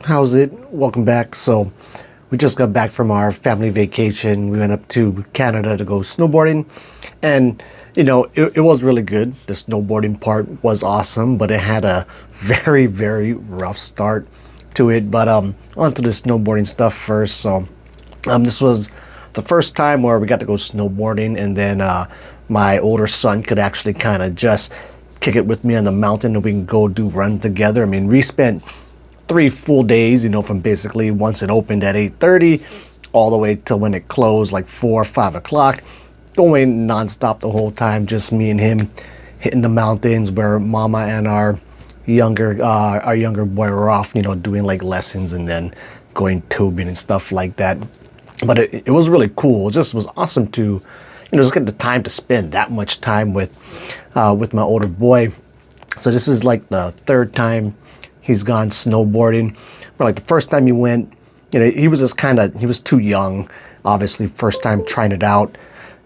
how's it? Welcome back. So we just got back from our family vacation. We went up to Canada to go snowboarding, and it was really good. The snowboarding part was awesome, but it had a very rough start to it. But onto the snowboarding stuff first. So this was the first time where we got to go snowboarding, and then my older son could actually kind of just kick it with me on the mountain, and we can go do run together. I mean, we spent 3 full days, from basically once it opened at 8:30 all the way till when it closed, like 4 or 5 o'clock, going nonstop the whole time, just me and him hitting the mountains, where mama and our younger boy were off, doing like lessons and then going tubing and stuff like that. But it was really cool. It just was awesome to just get the time to spend that much time with my older boy. So this is like the third time he's gone snowboarding. But like the first time he went, he was just he was too young, obviously, first time trying it out.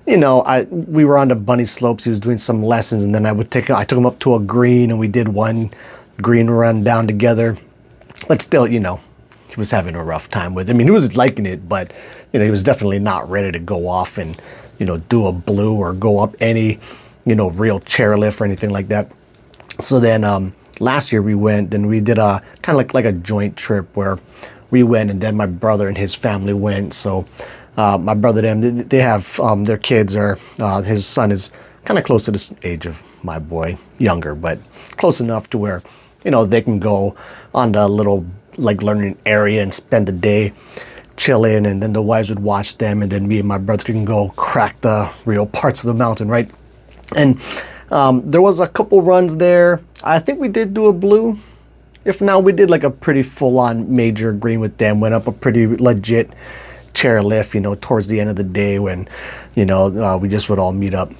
We were on the bunny slopes. He was doing some lessons, and then I took him up to a green, and we did one green run down together. But still, he was having a rough time with it. I mean, he was liking it, but he was definitely not ready to go off and do a blue or go up any real chairlift or anything like that. So then last year we went and we did a kind of like a joint trip where we went, and then my brother and his family went. So my brother, they have their kids his son is kind of close to the age of my boy, younger, but close enough to where they can go on the little like learning area and spend the day chilling, and then the wives would watch them, and then me and my brother can go crack the real parts of the mountain, right? And there was a couple runs there. I think we did do a blue. If not, we did like a pretty full-on major green with them. Went up a pretty legit chairlift, towards the end of the day when, we just would all meet up,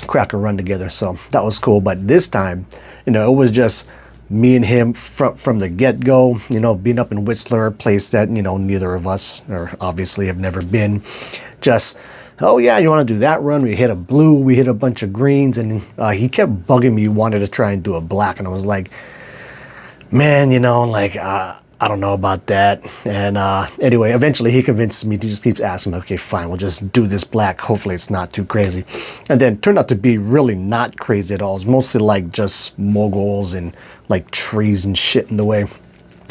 crack a run together. So that was cool. But this time, it was just me and him from the get-go, being up in Whistler, a place that, neither of us or obviously have never been. Just, oh yeah, you want to do that run? We hit a blue, we hit a bunch of greens, and he kept bugging me, wanted to try and do a black, and I was like, man, I don't know about that. And anyway, eventually he convinces me to just keep asking, okay, fine, we'll just do this black. Hopefully it's not too crazy. And then it turned out to be really not crazy at all. It's mostly like just moguls and like trees and shit in the way.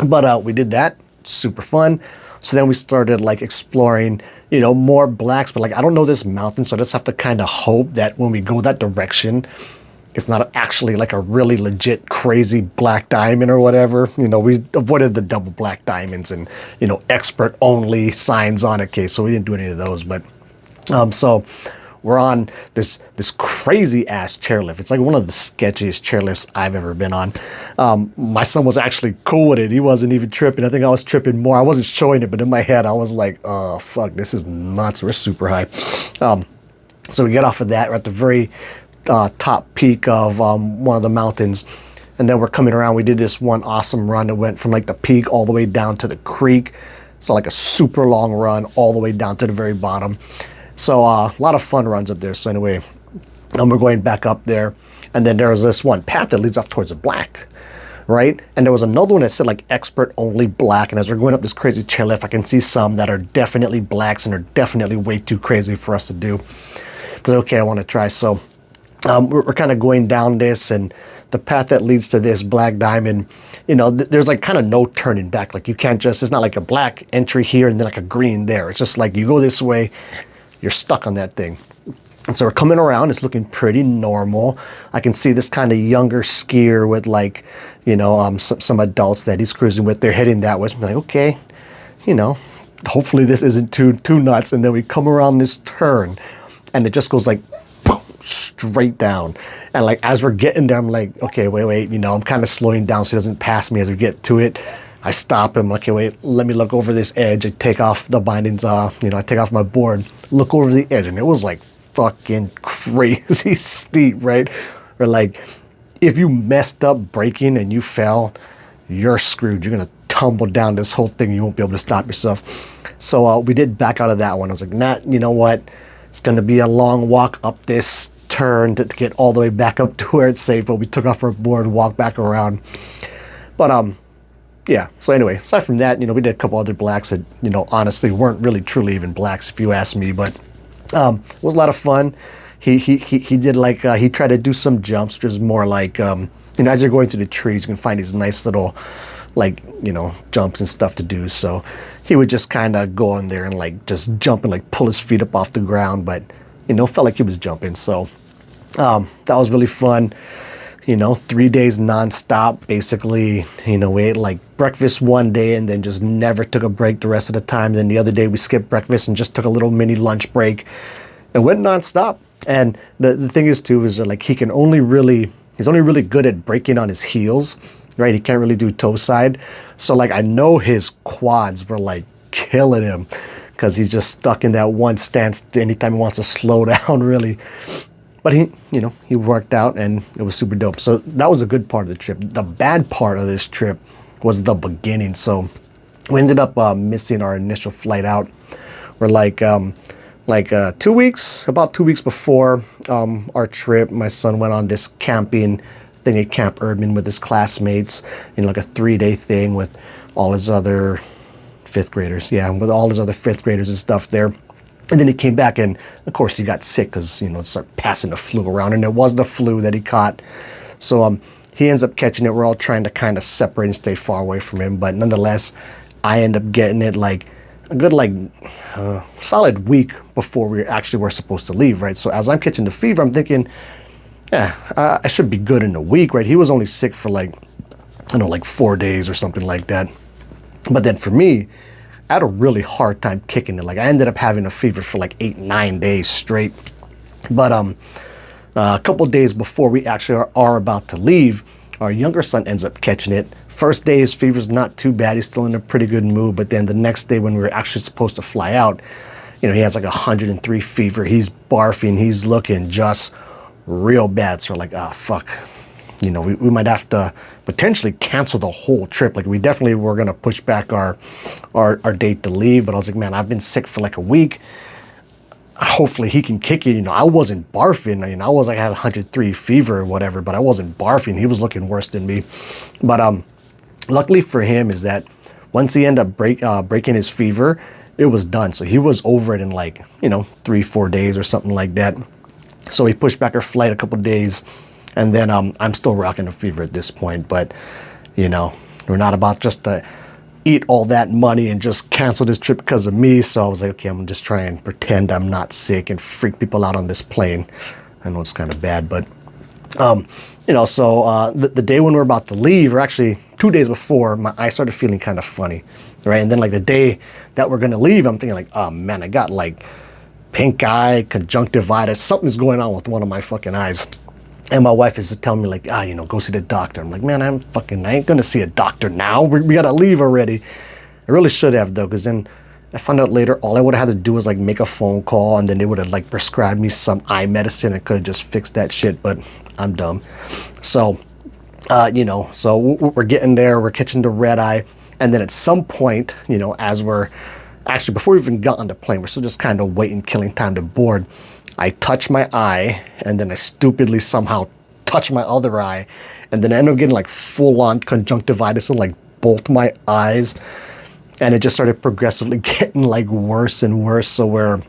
But we did that, super fun. So then we started like exploring, more blacks, but like, I don't know this mountain, so I just have to kind of hope that when we go that direction, it's not actually like a really legit crazy black diamond or whatever. We avoided the double black diamonds and, expert only signs on it. Okay, so we didn't do any of those, but so we're on this crazy ass chairlift. It's like one of the sketchiest chairlifts I've ever been on. My son was actually cool with it. He wasn't even tripping. I think I was tripping more. I wasn't showing it, but in my head I was like, oh fuck, this is nuts. We're super high. So we get off of that. We're at the very top peak of one of the mountains, and then we're coming around. We did this one awesome run that went from like the peak all the way down to the creek. So like a super long run all the way down to the very bottom. So a lot of fun runs up there. So anyway, we're going back up there, and then there was this one path that leads off towards the black, right? And there was another one that said like expert only black. And as we're going up this crazy chairlift, I can see some that are definitely blacks and are definitely way too crazy for us to do. But okay, I want to try. So we're kind of going down this, and the path that leads to this black diamond, there's like kind of no turning back. Like you can't just, it's not like a black entry here and then like a green there. It's just like you go this way, you're stuck on that thing. And so we're coming around, it's looking pretty normal. I can see this kind of younger skier with like, some adults that he's cruising with. They're heading that way. So I'm like, okay, hopefully this isn't too nuts. And then we come around this turn, and it just goes like straight down. And like as we're getting there, I'm like, okay, wait, I'm kind of slowing down so he doesn't pass me as we get to it. I stop him. Okay, wait, let me look over this edge. I take off the bindings, I take off my board, look over the edge, and it was like fucking crazy steep, right? Or like if you messed up braking and you fell, you're screwed. You're gonna tumble down this whole thing. You won't be able to stop yourself. So we did back out of that one. I was like, nah, you know what? It's gonna be a long walk up this turn to get all the way back up to where it's safe. But we took off our board, walked back around. But yeah, so anyway, aside from that, we did a couple other blacks that, honestly weren't really truly even blacks, if you ask me, but it was a lot of fun. He did like, he tried to do some jumps, which is more like, as you're going through the trees, you can find these nice little, like, jumps and stuff to do. So he would just kind of go on there and like just jump and like pull his feet up off the ground, but, felt like he was jumping. So that was really fun. 3 days nonstop, basically. We ate like breakfast one day and then just never took a break the rest of the time. Then the other day we skipped breakfast and just took a little mini lunch break and went nonstop. And the thing is too, is that like he's only really good at breaking on his heels, right? He can't really do toe side. So like I know his quads were like killing him because he's just stuck in that one stance anytime he wants to slow down, really. But he worked out and it was super dope. So that was a good part of the trip. The bad part of this trip was the beginning. So we ended up missing our initial flight out. We're about 2 weeks before our trip, my son went on this camping thing at Camp Erdman with his classmates, like a 3-day thing with all his other fifth graders. Yeah, with all his other fifth graders and stuff there. And then he came back and, of course, he got sick because, it started passing the flu around. And it was the flu that he caught. So he ends up catching it. We're all trying to kind of separate and stay far away from him. But nonetheless, I end up getting it like a good solid week before we actually were supposed to leave, right? So as I'm catching the fever, I'm thinking, I should be good in a week, right? He was only sick for like 4 days or something like that. But then for me, I had a really hard time kicking it. Like I ended up having a fever for like 8-9 days straight. But a couple days before we actually are about to leave, our younger son ends up catching it. First day, his fever's not too bad. He's still in a pretty good mood. But then the next day when we were actually supposed to fly out, he has like 103 fever. He's barfing. He's looking just real bad. So we're like, fuck. We might have to potentially cancel the whole trip. Like we definitely were going to push back our date to leave. But I was like, man, I've been sick for like a week. Hopefully he can kick it. I wasn't barfing. I had 103 fever or whatever, but I wasn't barfing. He was looking worse than me. But luckily for him is that once he ended up breaking his fever, it was done. So he was over it in like, 3-4 days or something like that. So we pushed back our flight a couple of days. And then I'm still rocking a fever at this point. But, we're not about just to eat all that money and just cancel this trip because of me. So I was like, okay, I'm just trying and pretend I'm not sick and freak people out on this plane. I know it's kind of bad, but, so the day when we're about to leave, or actually 2 days before, my eye started feeling kind of funny, right? And then like the day that we're going to leave, I'm thinking like, oh man, I got like pink eye, conjunctivitis, something's going on with one of my fucking eyes. And my wife is telling me like, go see the doctor. I'm like, man, I ain't gonna see a doctor now. We gotta leave already. I really should have though, because then I found out later all I would have had to do was like make a phone call and then they would have like prescribed me some eye medicine. I could have just fixed that shit, but I'm dumb. So, so we're getting there, we're catching the red eye. And then at some point, as we're actually, before we even got on the plane, we're still just kind of waiting, killing time to board. I touch my eye, and then I stupidly somehow touch my other eye, and then I end up getting like full-on conjunctivitis in like both my eyes, and it just started progressively getting like worse and worse. So we're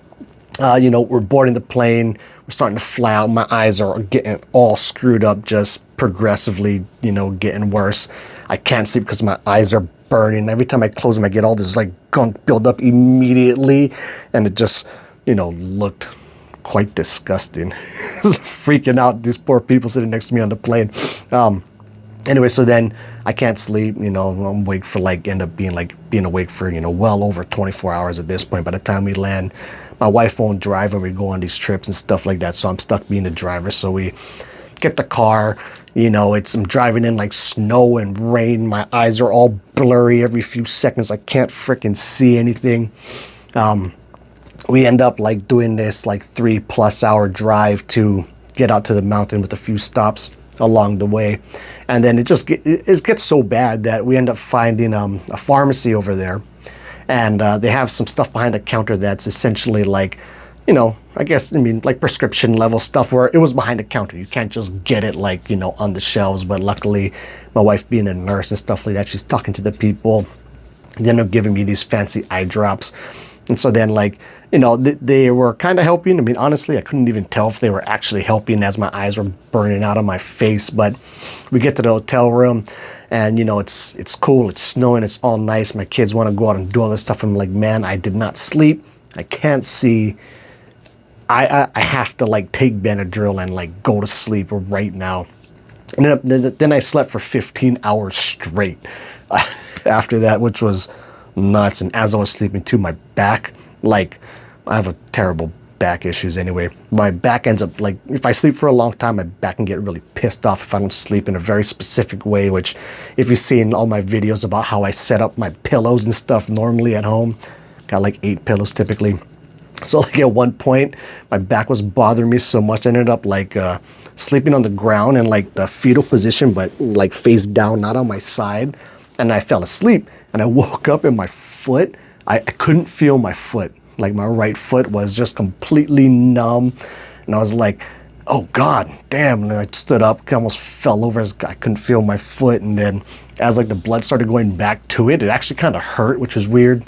boarding the plane, we're starting to fly out, my eyes are getting all screwed up, just progressively, getting worse. I can't sleep because my eyes are burning. Every time I close them, I get all this like gunk build up immediately, and it just, looked quite disgusting. Freaking out, these poor people sitting next to me on the plane. Anyway, so then I can't sleep, I'm awake for end up being awake for, well over 24 hours at this point. By the time we land, my wife won't drive when we go on these trips and stuff like that. So I'm stuck being the driver. So we get the car, I'm driving in like snow and rain. My eyes are all blurry every few seconds. I can't freaking see anything. We end up like doing this like 3+ hour drive to get out to the mountain with a few stops along the way. And then it gets so bad that we end up finding a pharmacy over there. And they have some stuff behind the counter that's essentially like, I guess, I mean, like prescription level stuff where it was behind the counter. You can't just get it like, you know, on the shelves. But luckily, my wife being a nurse and stuff like that, she's talking to the people. They ended up giving me these fancy eye drops. And so then, like, you know, they were kind of helping. I mean, honestly, I couldn't even tell if they were actually helping as my eyes were burning out of my face. But we get to the hotel room and, you know, it's cool. It's snowing. It's all nice. My kids want to go out and do all this stuff. I'm like, man, I did not sleep. I can't see. I have to like take Benadryl and like go to sleep right now. And then I slept for 15 hours straight after that, which was nuts. And as I was sleeping too, my back, like, I have a terrible back issues anyway. My back ends up like, if I sleep for a long time, my back can get really pissed off if I don't sleep in a very specific way, which if you've seen all my videos about how I set up my pillows and stuff normally at home, got like 8 pillows typically. So like at one point, my back was bothering me so much, I ended up like sleeping on the ground in like the fetal position, but like face down, not on my side. And I fell asleep and I woke up and my foot, I couldn't feel my foot. Like my right foot was just completely numb. And I was like, oh God, damn. And then I stood up, almost fell over. I couldn't feel my foot. And then as like the blood started going back to it, it actually kind of hurt, which was weird.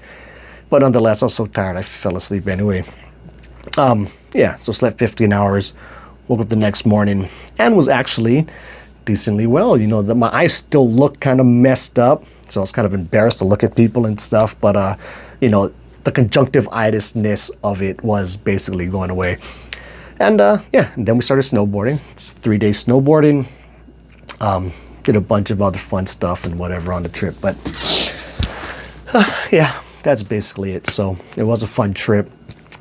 But nonetheless, I was so tired, I fell asleep anyway. Yeah, so slept 15 hours, woke up the next morning, and was actually decently well. You know, my eyes still look kind of messed up, so I was kind of embarrassed to look at people and stuff. But, you know, the conjunctivitis-ness of it was basically going away. And, yeah, and then we started snowboarding. It's 3-day snowboarding. Did a bunch of other fun stuff and whatever on the trip. But, yeah. That's basically it. So it was a fun trip,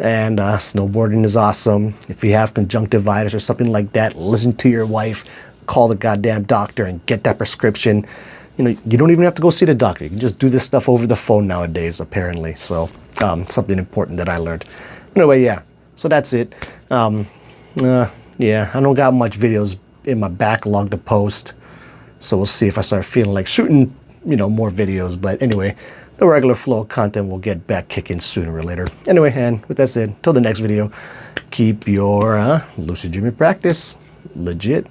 and snowboarding is awesome. If you have conjunctivitis or something like that, listen to your wife, call the goddamn doctor and get that prescription. You know, you don't even have to go see the doctor. You can just do this stuff over the phone nowadays, apparently. So something important that I learned. Anyway, yeah, so that's it. Yeah, I don't got much videos in my backlog to post, so we'll see if I start feeling like shooting, you know, more videos. But anyway, the regular flow of content will get back kicking sooner or later. Anyway, and with that said, till the next video, keep your lucid dreaming practice legit.